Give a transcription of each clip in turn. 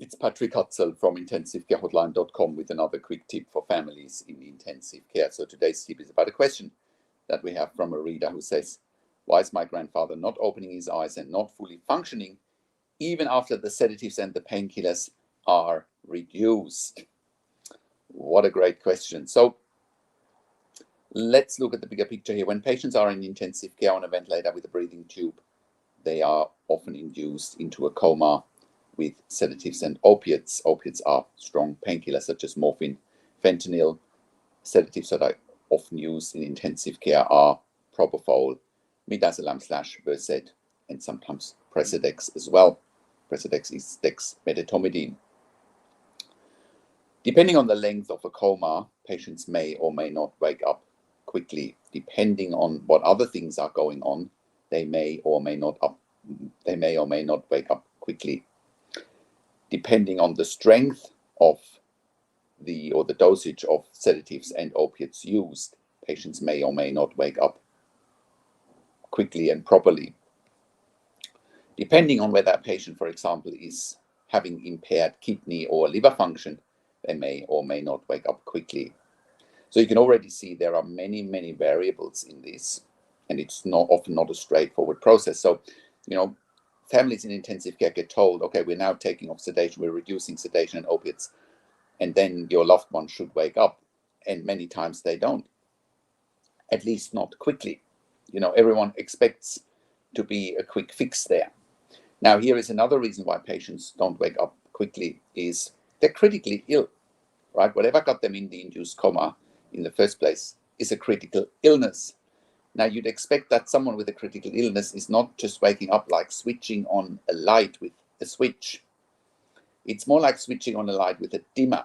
It's Patrick Hutzel from intensivecarehotline.com with another quick tip for families in intensive care. So today's tip is about a question that we have from a reader who says, why is my grandfather not opening his eyes and not fully functioning even after the sedatives and the painkillers are reduced? What a great question. So let's look at the bigger picture here. When patients are in intensive care on a ventilator with a breathing tube, they are often induced into a coma with sedatives and opiates. Opiates are strong painkillers such as morphine, fentanyl. Sedatives that are often used in intensive care are propofol, midazolam/Versed, and sometimes Precedex as well. Precedex is dexmedetomidine. Depending on the length of a coma, patients may or may not wake up quickly. Depending on what other things are going on, they may or may not wake up quickly. Depending on the strength of the dosage of sedatives and opiates used, patients may or may not wake up quickly and properly. Depending on whether a patient, for example, is having impaired kidney or liver function, they may or may not wake up quickly. So you can already see there are many, many variables in this, and it's often not a straightforward process. So, families in intensive care get told, okay, we're now taking off sedation, we're reducing sedation and opiates, and then your loved one should wake up. And many times they don't, at least not quickly. Everyone expects to be a quick fix there. Now, here is another reason why patients don't wake up quickly is they're critically ill, right? Whatever got them in the induced coma in the first place is a critical illness. Now, you'd expect that someone with a critical illness is not just waking up like switching on a light with a switch. It's more like switching on a light with a dimmer,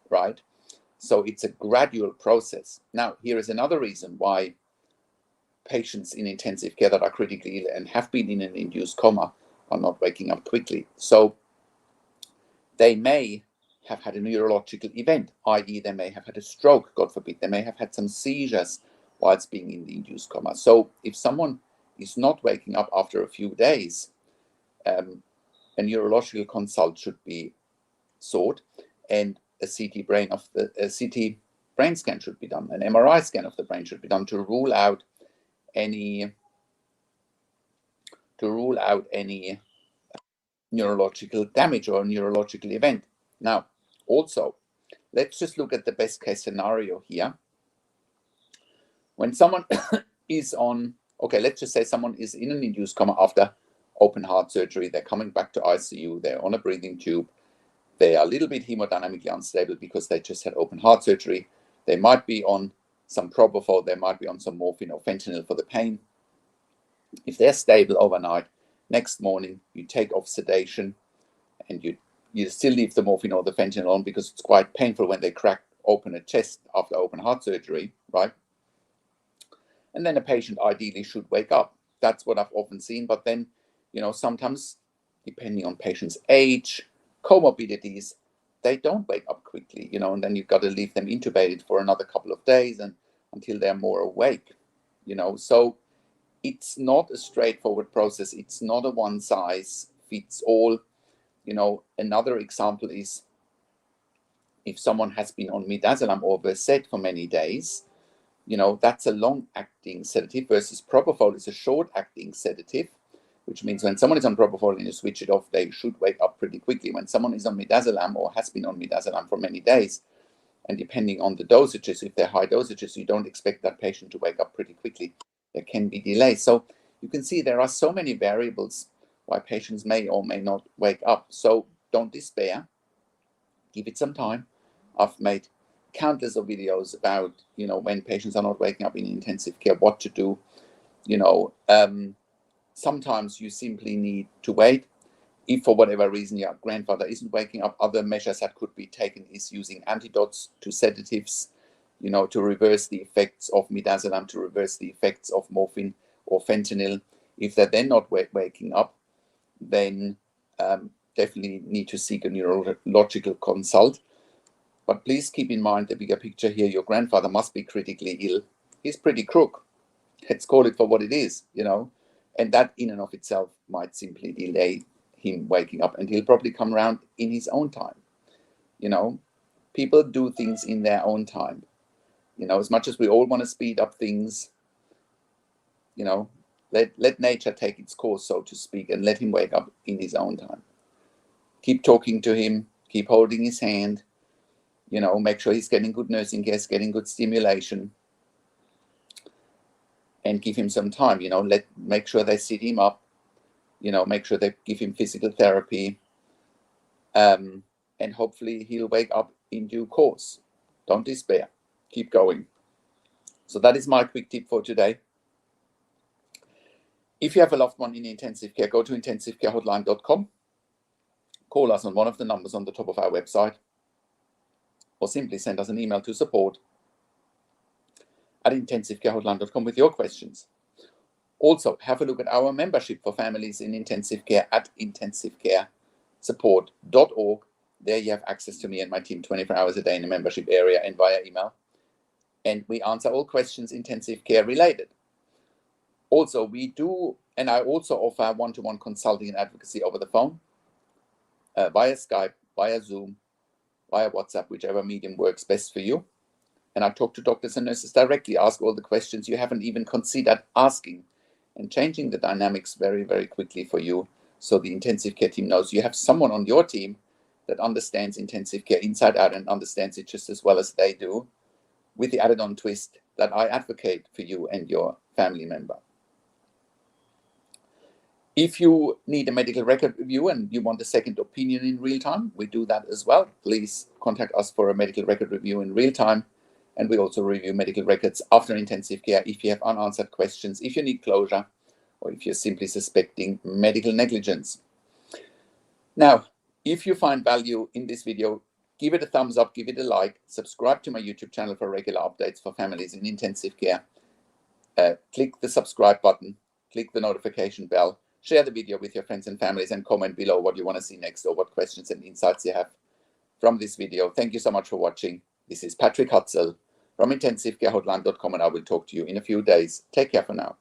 right? So it's a gradual process. Now, here is another reason why patients in intensive care that are critically ill and have been in an induced coma are not waking up quickly. So they may have had a neurological event, i.e. they may have had a stroke, God forbid. They may have had some seizures whilst being in the induced coma. So if someone is not waking up after a few days, a neurological consult should be sought, and a CT brain scan should be done. An MRI scan of the brain should be done to rule out any neurological damage or neurological event. Now, also, let's just look at the best case scenario here. When someone is on, let's just say someone is in an induced coma after open heart surgery, they're coming back to ICU, they're on a breathing tube, they are a little bit hemodynamically unstable because they just had open heart surgery. They might be on some propofol, they might be on some morphine or fentanyl for the pain. If they're stable overnight, next morning you take off sedation and you still leave the morphine or the fentanyl on because it's quite painful when they crack open a chest after open heart surgery, right? And then a patient ideally should wake up. That's what I've often seen. But then, sometimes, depending on patient's age, comorbidities, they don't wake up quickly, and then you've got to leave them intubated for another couple of days and until they're more awake, So it's not a straightforward process. It's not a one size fits all. Another example is if someone has been on midazolam or Versed for many days, that's a long-acting sedative versus propofol is a short-acting sedative, which means when someone is on propofol and you switch it off, they should wake up pretty quickly. When someone is on midazolam or has been on midazolam for many days, and depending on the dosages, if they're high dosages, you don't expect that patient to wake up pretty quickly. There can be delays. So you can see there are so many variables why patients may or may not wake up. So don't despair. Give it some time. I've made countless of videos about, when patients are not waking up in intensive care, what to do. Sometimes you simply need to wait. If for whatever reason your grandfather isn't waking up, other measures that could be taken is using antidotes to sedatives, to reverse the effects of midazolam, to reverse the effects of morphine or fentanyl. If they're then not waking up, then definitely need to seek a neurological consult. But please keep in mind the bigger picture here. Your grandfather must be critically ill. He's pretty crook. Let's call it for what it is, and that in and of itself might simply delay him waking up, and he'll probably come around in his own time. You know, people do things in their own time. You know, as much as we all want to speed up things, you know, let nature take its course, so to speak, and let him wake up in his own time. Keep talking to him, keep holding his hand, you know, make sure he's getting good nursing care, getting good stimulation, and give him some time, you know, make sure they sit him up, you know, make sure they give him physical therapy, and hopefully he'll wake up in due course. Don't despair, keep going. So that is my quick tip for today. If you have a loved one in intensive care, go to intensivecarehotline.com, call us on one of the numbers on the top of our website, or simply send us an email to support@intensivecarehotline.com with your questions. Also, have a look at our membership for families in intensive care at intensivecaresupport.org. There you have access to me and my team 24 hours a day in the membership area and via email. And we answer all questions intensive care related. Also, I also offer one-to-one consulting and advocacy over the phone, via Skype, via Zoom, via WhatsApp, whichever medium works best for you. And I talk to doctors and nurses directly, ask all the questions you haven't even considered asking, and changing the dynamics very, very quickly for you, so the intensive care team knows you have someone on your team that understands intensive care inside out and understands it just as well as they do, with the added on twist that I advocate for you and your family member. If you need a medical record review and you want a second opinion in real time, we do that as well. Please contact us for a medical record review in real time. And we also review medical records after intensive care if you have unanswered questions, if you need closure, or if you're simply suspecting medical negligence. Now, if you find value in this video, give it a thumbs up, give it a like, subscribe to my YouTube channel for regular updates for families in intensive care. Click the subscribe button, click the notification bell, share the video with your friends and families, and comment below what you want to see next or what questions and insights you have from this video. Thank you so much for watching. This is Patrick Hutzel from intensivecarehotline.com, and I will talk to you in a few days. Take care for now.